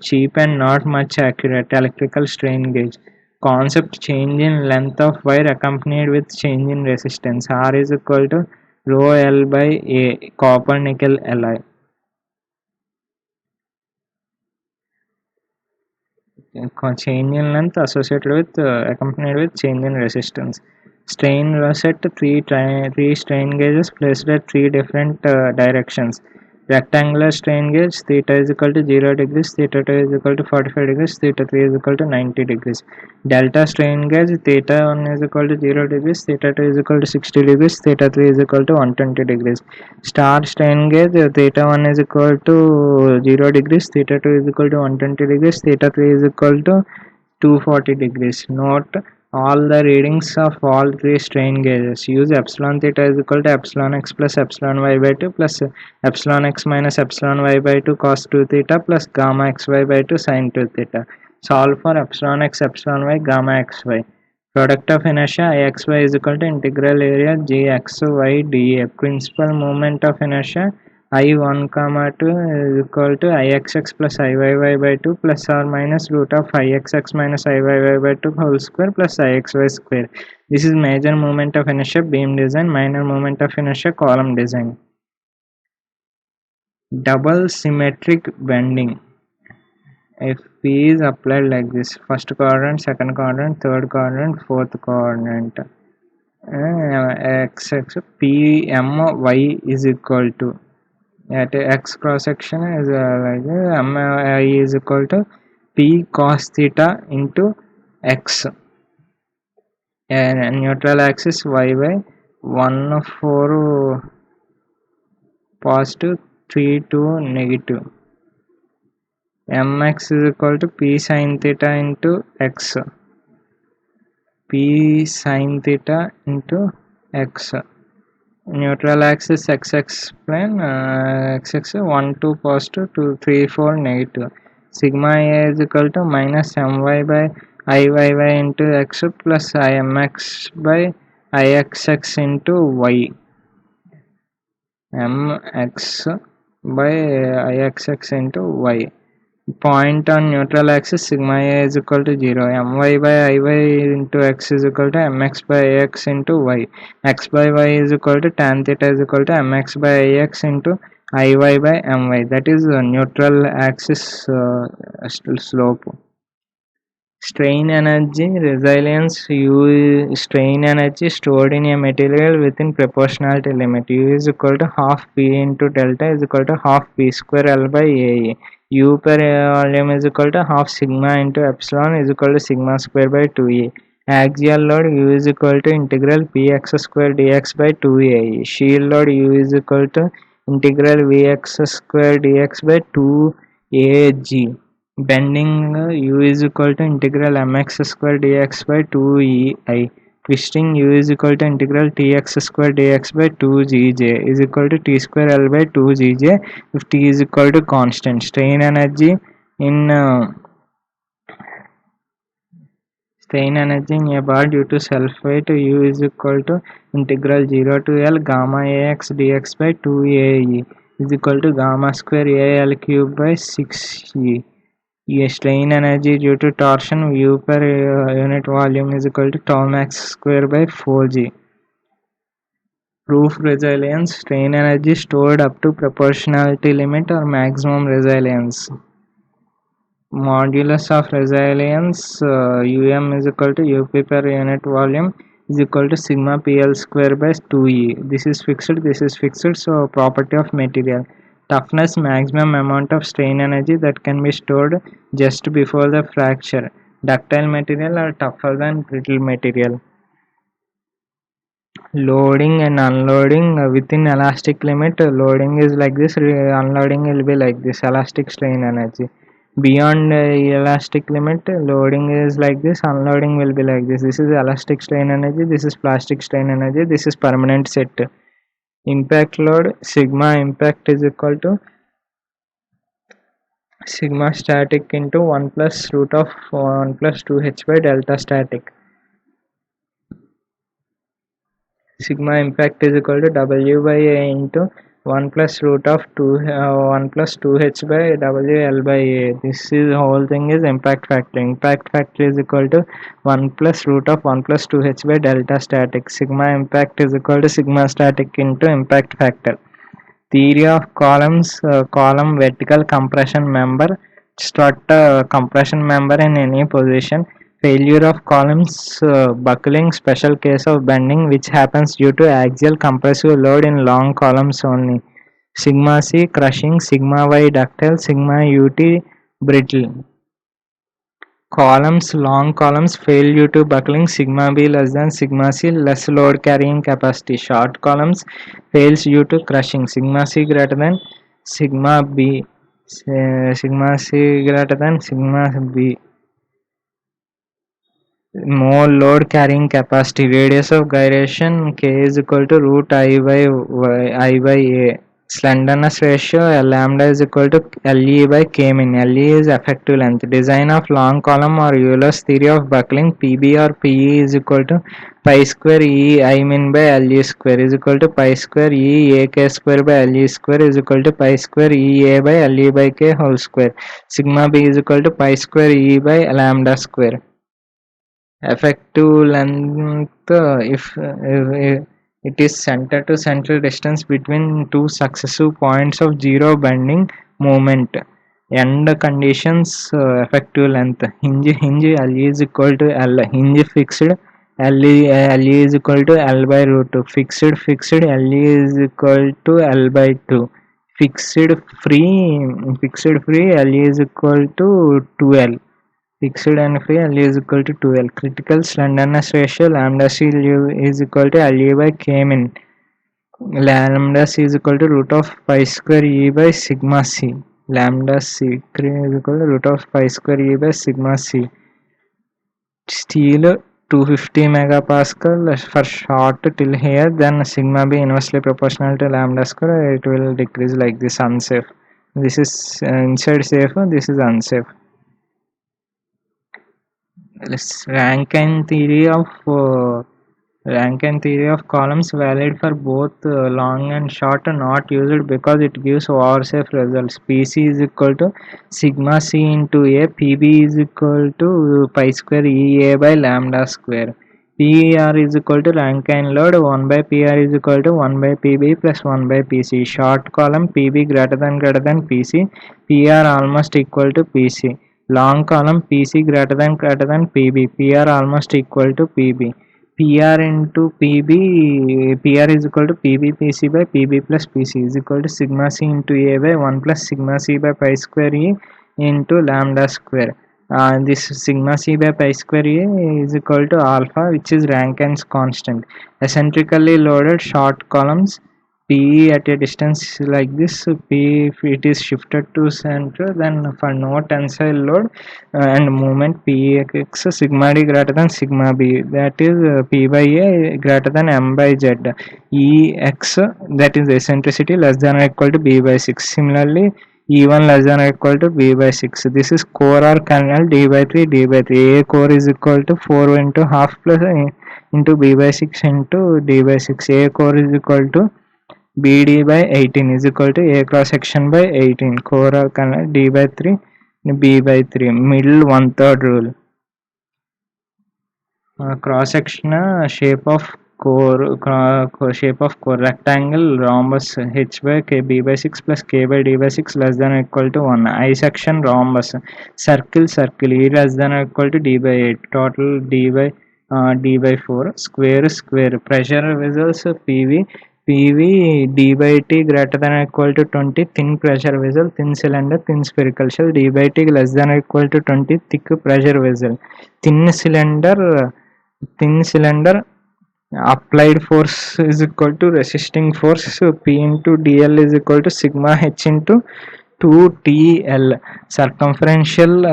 cheap and not much accurate. Electrical strain gauge concept, change in length of wire accompanied with change in resistance. R is equal to rho L by A, copper nickel alloy. Change in length associated with accompanied with change in resistance. Strain rosette, three strain gauges placed at three different directions. Rectangular strain gauge, theta is equal to 0 degrees, theta 2 is equal to 45 degrees, theta 3 is equal to 90 degrees. Delta strain gauge, theta 1 is equal to 0 degrees, theta 2 is equal to 60 degrees, theta 3 is equal to 120 degrees. Star strain gauge, theta 1 is equal to 0 degrees, theta 2 is equal to 120 degrees, theta 3 is equal to 240 degrees. Note all the readings of all three strain gauges. Use epsilon theta is equal to epsilon x plus epsilon y by 2 plus epsilon x minus epsilon y by 2 cos 2 theta plus gamma xy by 2 sin 2 theta. Solve for epsilon x epsilon y gamma xy. Product of inertia Ixy is equal to integral area gxy dA. Principal moment of inertia I1 comma 2 is equal to Ixx plus Iyy by 2 plus or minus root of Ixx minus Iyy by 2 whole square plus Ixy square. This is major moment of inertia beam design, minor moment of inertia column design. Double symmetric bending. If P is applied like this, first quadrant, second quadrant, third quadrant, fourth quadrant, x P M Y is equal to at x cross section is like M I is equal to P cos theta into x, and neutral axis y by 1 4 positive 3 2 negative. Mx is equal to P sin theta into x, P sin theta into x. Neutral axis xx plane, xx 1 2 positive 2 3 4 negative. Sigma A is equal to minus my by Iyy into x plus Imx by Ixx into y. Mx by Ixx into y. Point on neutral axis, sigma A is equal to 0. My by Iy into x is equal to mx by x into y. X by y is equal to tan theta is equal to mx by ix into Iy by my. That is neutral axis slope. Strain energy resilience. U strain energy stored in a material within proportionality limit. U is equal to half P into delta is equal to half P square L by A. U per volume is equal to half sigma into epsilon is equal to sigma square by 2A. Axial load U is equal to integral Px square dx by 2A. Shear load U is equal to integral Vx square dx by 2Ag. Bending U is equal to integral mx square dx by 2ei. Twisting u is equal to integral tx square dx by 2gj is equal to t square L by 2gj if t is equal to constant. Strain energy in a bar due to self weight u is equal to integral 0 to L gamma ax dx by 2ae is equal to gamma square al cube by 6e. Strain energy due to torsion u per unit volume is equal to tau max square by 4g. Proof resilience: strain energy stored up to proportionality limit or maximum resilience. Modulus of resilience um is equal to up per unit volume is equal to sigma pl square by 2e. This is fixed, so property of material. Toughness: maximum amount of strain energy that can be stored just before the fracture. Ductile material are tougher than brittle material. Loading and unloading within elastic limit. Loading is like this, unloading will be like this, elastic strain energy. Beyond elastic limit, loading is like this, unloading will be like this. This is elastic strain energy, this is plastic strain energy, this is permanent set. Impact load: sigma impact is equal to sigma static into 1 plus root of 1 plus 2h by delta static. Sigma impact is equal to W by A into 1 plus root of 1 plus 2h by W L by A. This is whole thing is impact factor. Impact factor is equal to 1 plus root of 1 plus 2h by delta static. Sigma impact is equal to sigma static into impact factor. Theory of columns: column vertical compression member. Strut compression member in any position. Failure of columns buckling: special case of bending which happens due to axial compressive load in long columns only. Sigma c crushing, sigma y ductile, sigma ut brittle. Columns: long columns fail due to buckling, sigma b less than sigma c, less load carrying capacity. Short columns fails due to crushing, sigma c greater than sigma b, sigma c greater than sigma b. More load carrying capacity. Radius of gyration k is equal to root I by a. Slenderness ratio lambda is equal to Le by K min. Le is effective length. Design of long column or Euler's theory of buckling: PB or PE is equal to pi square E I min by Le square is equal to pi square E AK square by Le square is equal to pi square E A by Le by K whole square. Sigma B is equal to pi square E by lambda square. Effective length if it is center to center distance between two successive points of zero bending moment. End conditions: effective length. Hinge L is equal to L. Hinge fixed L is equal to L by root 2. Fixed L is equal to L by 2. Fixed free L is equal to 2L. Fixed and free L is equal to 2L. Critical slenderness ratio: lambda c is equal to Le by K min. Lambda c is equal to root of pi square E by sigma c. Lambda c is equal to root of pi square E by sigma c. Steel 250 megapascal for short till here, then sigma b inversely proportional to lambda square, it will decrease like this. Unsafe. This is inside safe, this is unsafe. Rankine theory of columns valid for both long and short, not used because it gives oversafe results. PC is equal to sigma c into a. PB is equal to pi square EA by lambda square. PER is equal to Rankine load. 1 by PR is equal to 1 by PB plus 1 by PC. Short column: PB greater than PC. PR almost equal to PC. Long column: PC greater than PB. PR almost equal to PB. PR into PB, PR is equal to PB PC by PB plus PC is equal to sigma C into A by 1 plus sigma C by pi square E into lambda square. This sigma C by pi square E is equal to alpha, which is Rankine's constant. Eccentrically loaded short columns P at a distance like this, P if it is shifted to center, then for no tensile load and moment Px sigma d greater than sigma b, that is P by A greater than M by Z. Ex, that is eccentricity, less than or equal to B by 6. Similarly, E1 less than or equal to B by 6. This is core or canal d by 3 d by 3. A core is equal to 4 into half plus into B by 6 into d by 6. A core is equal to BD by 18 is equal to A cross section by 18. Core or canal D by 3, B by 3. Middle one third rule. Cross section shape of core rectangle rhombus H by K B by 6 plus K by D by 6 less than or equal to 1. I section rhombus circle E less than or equal to D by 8. Total D by 4. Square pressure vessels PV D by T greater than or equal to 20. Thin pressure vessel, thin cylinder, thin spherical shell. D by T less than or equal to 20. Thick pressure vessel, thin cylinder. Applied force is equal to resisting force, so P into dl is equal to sigma h into 2TL. Circumferential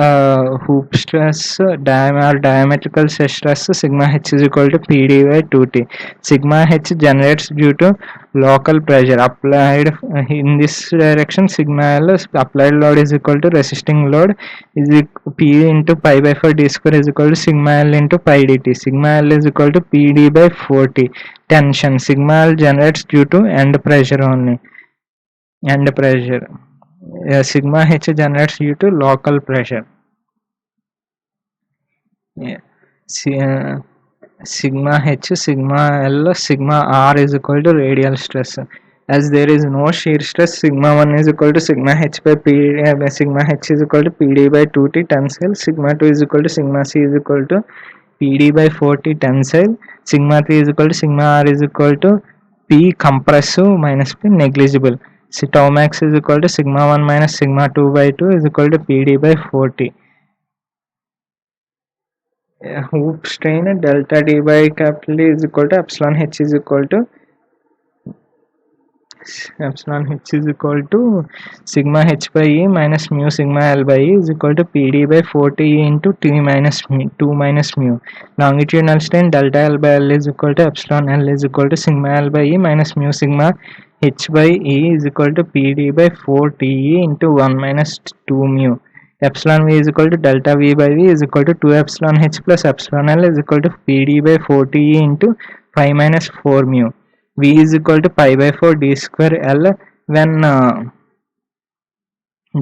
hoop stress diametrical stress sigma h is equal to PD by 2T. Sigma h generates due to local pressure applied in this direction. Sigma L applied load is equal to resisting load is P into pi by 4 d square is equal to sigma L into pi dt. Sigma L is equal to PD by 40. Tension sigma L generates due to end pressure only. End pressure. Sigma h generates due to local pressure. Yeah. Sigma h, sigma L, sigma R is equal to radial stress. As there is no shear stress, sigma 1 is equal to sigma h by p. Sigma h is equal to PD by 2T tensile. Sigma 2 is equal to sigma c is equal to PD by 4T tensile. Sigma 3 is equal to sigma R is equal to P compressive minus P negligible. So tau max is equal to sigma 1 minus sigma 2 by 2 is equal to PD by 4T. Hoop strain delta D by capital D is equal to epsilon H is equal to sigma H by E minus mu sigma L by E is equal to PD by 40 into T minus 2 minus mu. Longitudinal strain delta L by L is equal to epsilon L is equal to sigma L by E minus mu sigma H by E is equal to PD by 4 TE into 1 minus 2 mu. Epsilon V is equal to delta V by V is equal to 2 epsilon H plus epsilon L is equal to PD by 4 TE into 5 minus 4 mu. V is equal to pi by 4 d square L when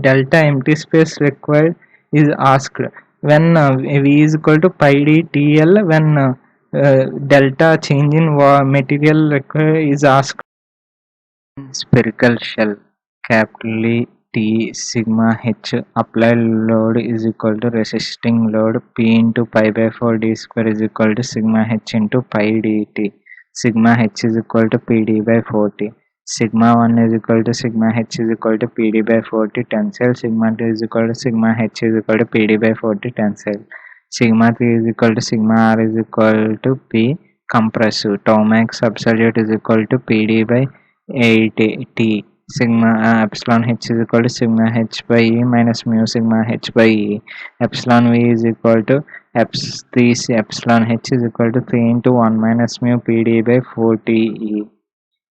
delta empty space required is asked. When V is equal to pi d TL when delta change in material required is asked. Spherical shell capital T sigma H applied load is equal to resisting load P into pi by 4 d square is equal to sigma H into pi dt. Sigma H is equal to PD by 40. Sigma 1 is equal to sigma H is equal to PD by 40 tensile. Sigma 2 is equal to sigma H is equal to PD by 40 tensile. Sigma 3 is equal to sigma R is equal to P compressive. Tau max absolute is equal to PD by 8T. Sigma epsilon H is equal to sigma H by E minus mu sigma H by E. Epsilon V is equal to 3 epsilon H is equal to 3 into 1 minus mu PD by 4TE.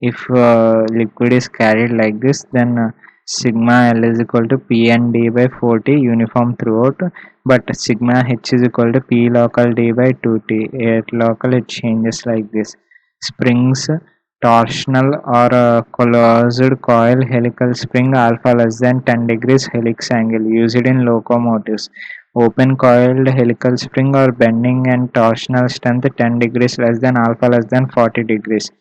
If liquid is carried like this, then sigma L is equal to P and D by 4T uniform throughout, but sigma H is equal to P local D by 2T. At local it changes like this. Springs, torsional or closed coil helical spring alpha less than 10 degrees helix angle used in locomotives. Open coiled helical spring or bending and torsional strength 10 degrees less than alpha less than 40 degrees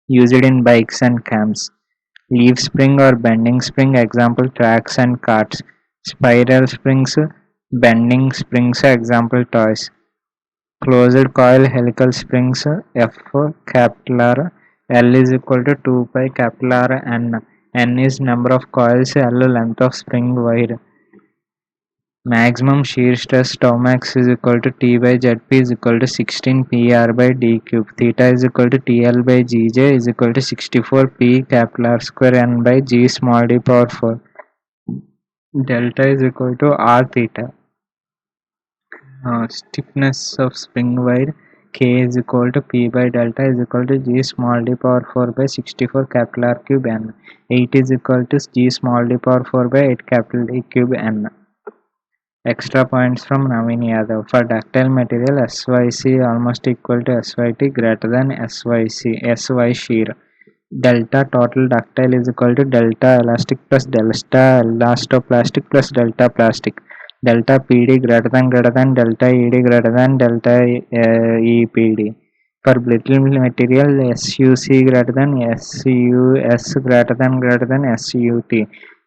used in bikes and cams. Leaf spring or bending spring example tracks and carts. Spiral springs, bending springs example toys. Closed coil helical springs F capital R L is equal to 2 pi capital R N. N is number of coils, L length of spring wire. Maximum shear stress tau max is equal to T by Zp is equal to 16 PR by D cube. Theta is equal to TL by Gj is equal to 64 P capital R square N by G small d power 4. Delta is equal to R theta. Stiffness of spring wire K is equal to P by delta is equal to G small d power 4 by 64 capital R cube N. 8 is equal to G small d power 4 by 8 capital D cube N. Extra points from Naveen Yadav. For ductile material, SYC almost equal to SYT greater than SY shear. Delta total ductile is equal to delta elastic plus delta elastoplastic plus delta plastic. Delta PD greater than delta ED greater than delta EPD. For brittle material, SUC greater than SUS greater than SUT.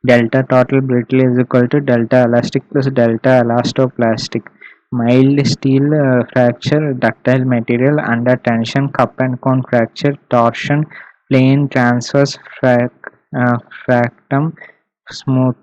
Delta total brittle is equal to delta elastic plus delta elastoplastic. Mild steel fracture, ductile material under tension, cup and cone fracture, torsion, plain transverse fractum, smooth.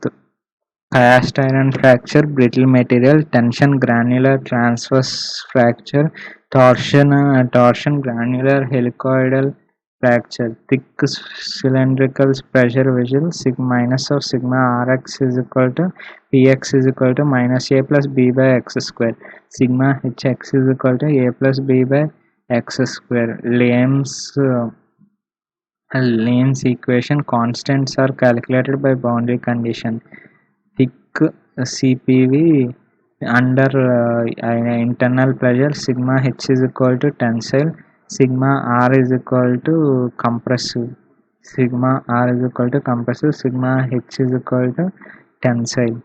Cast iron fracture, brittle material, tension, granular transverse fracture, torsion, granular helicoidal fracture, thick cylindrical pressure vessel, sigma minus of sigma Rx is equal to Px is equal to minus A plus B by x square, sigma Hx is equal to A plus B by x square. Lehm's equation constants are calculated by boundary condition. Thick CPV under internal pressure, sigma H is equal to tensile, sigma R is equal to compressive, sigma R is equal to compressive, sigma H is equal to tensile.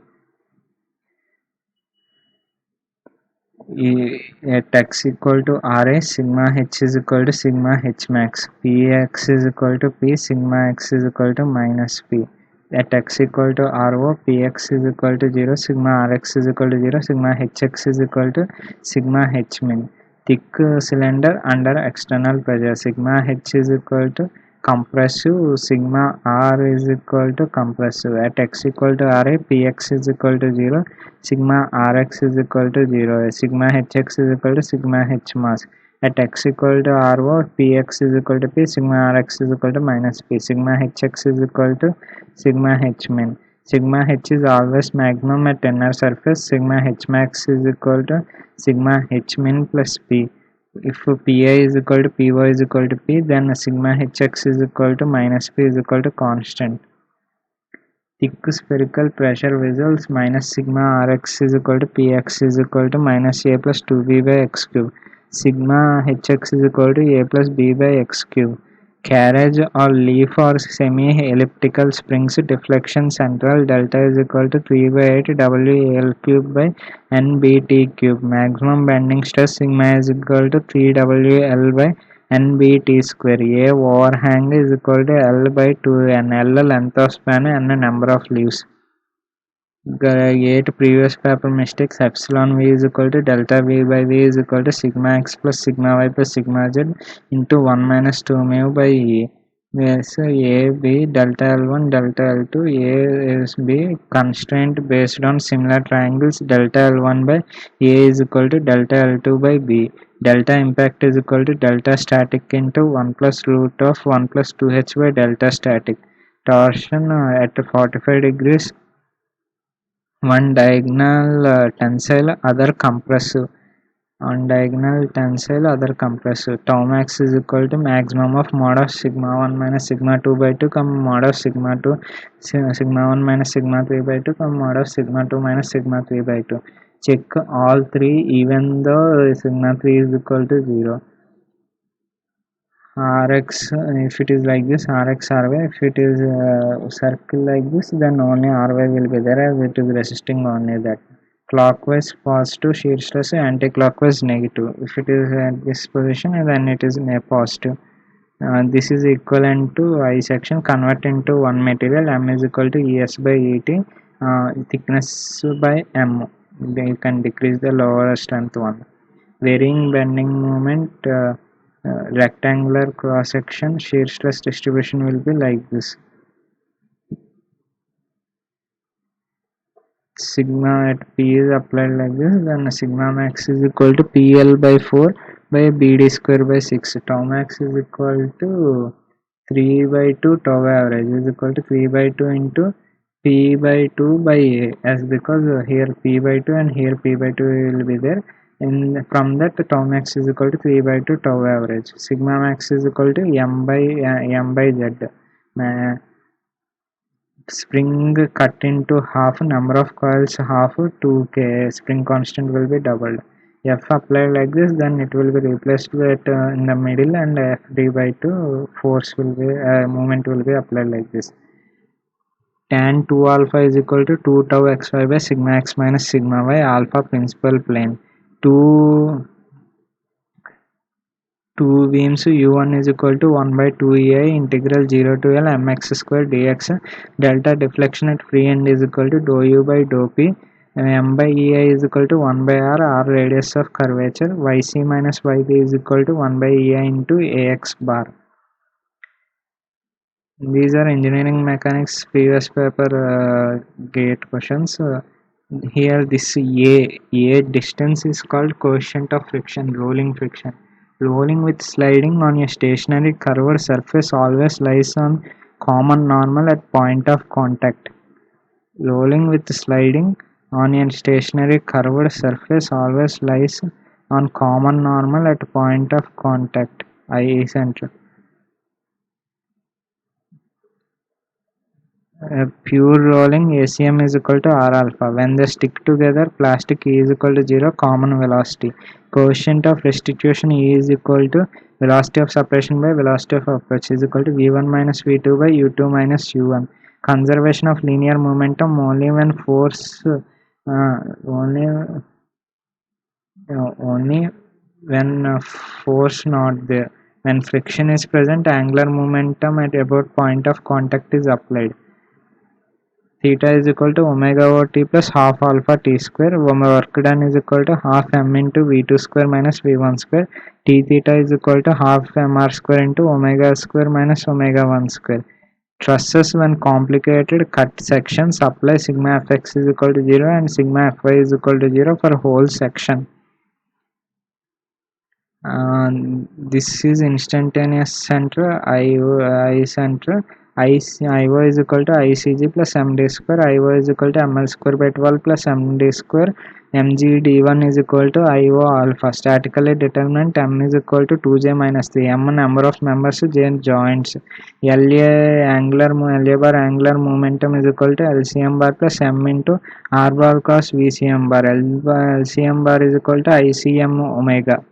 At x equal to Ra, sigma H is equal to sigma H max, Px is equal to P, sigma x is equal to minus P. At x equal to Ro, Px is equal to 0, sigma Rx is equal to 0, sigma Hx is equal to sigma H min. Thick cylinder under external pressure, sigma H is equal to compressive, sigma R is equal to compressive. At x equal to Ra, Px is equal to 0, sigma Rx is equal to 0, sigma Hx is equal to sigma H mass. At x equal to Ro, Px is equal to P, sigma Rx is equal to minus P, sigma Hx is equal to sigma H min. Sigma H is always maximum at inner surface, sigma H max is equal to sigma H min plus P. If Pi is equal to Py is equal to P, then sigma Hx is equal to minus P is equal to constant. Thick spherical pressure vessels minus sigma Rx is equal to Px is equal to minus A plus 2B by x cube. Sigma Hx is equal to A plus B by x cube. Carriage or leaf or semi-elliptical springs deflection central delta is equal to 3 by 8 WL cube by NBT cube. Maximum bending stress sigma is equal to 3 WL by NBT square. A overhang is equal to L by 2N. L length of span and number of leaves. 8 previous paper mistakes. Epsilon V is equal to delta V by V is equal to sigma x plus sigma y plus sigma z into 1 minus 2 mu by E. Yes, A, B, delta L1, delta L2, A is B, constraint based on similar triangles, delta L1 by A is equal to delta L2 by B. Delta impact is equal to delta static into 1 plus root of 1 plus 2h by delta static. Torsion at 45 degrees, one diagonal tensile, other compressive. On diagonal tensile, other compressive. Tau max is equal to maximum of mod of sigma 1 minus sigma 2 by 2 mod of sigma 2 sigma 1 minus sigma 3 by 2 mod of sigma 2 minus sigma 3 by 2. Check all three even though sigma 3 is equal to 0. Rx, if it is like this, Rx Ry, if it is circle like this, then only Ry will be there as it is resisting only that. Clockwise positive shear stress, anti-clockwise negative. If it is at this position, then it is positive. This is equivalent to I section. Convert into one material. M is equal to Es by Et. Thickness by M. You can decrease the lower strength one. Varying bending moment. Rectangular cross section. Shear stress distribution will be like this. sigma at P is applied like this, then sigma max is equal to PL by 4 by BD square by 6. Tau max is equal to 3 by 2, tau average is equal to 3 by 2 into P by 2 by A, as because here P by 2 and here P by 2 will be there, and from that tau max is equal to 3 by 2 tau average. Sigma max is equal to M by Z. Spring cut into half, number of coils half, 2k, spring constant will be doubled. F applied like this, then it will be replaced with in the middle, and Fd by 2 force will be moment will be applied like this. Tan 2 alpha is equal to 2 tau xy by sigma x minus sigma y, alpha principal plane. 2 beams u1 is equal to 1 by 2 ei integral 0 to L mx square dx. Delta deflection at free end is equal to dou u by dou p. M by ei is equal to 1 by r radius of curvature. Yc minus yp is equal to 1 by ei into ax bar. These are engineering mechanics previous paper gate questions. Here this a distance is called coefficient of friction, rolling friction. Rolling with sliding on a stationary curved surface always lies on common normal at point of contact. Rolling with sliding on a stationary curved surface always lies on common normal at point of contact, i.e. center. Pure rolling ACM is equal to R alpha. When they stick together, plastic E is equal to 0, common velocity. Coefficient of restitution E is equal to velocity of separation by velocity of approach is equal to V1 minus V2 by U2 minus U1. Conservation of linear momentum only when force only when force not there. When friction is present, angular momentum at about point of contact is applied. Theta is equal to omega over t plus half alpha t square. Work done is equal to half m into v2 square minus v1 square. T theta is equal to half mr square into omega square minus omega 1 square. Trusses when complicated cut sections apply sigma fx is equal to 0 and sigma fy is equal to 0 for whole section. This is instantaneous center, I center. IO is equal to ICG plus MD square. IO is equal to ML square by 12 plus MD square. MGD1 is equal to IO alpha. Statically determinant M is equal to 2J minus 3. M number of members, J joints. LA bar angular momentum is equal to LCM bar plus M into R bar cos VCM bar. LCM bar is equal to ICM omega.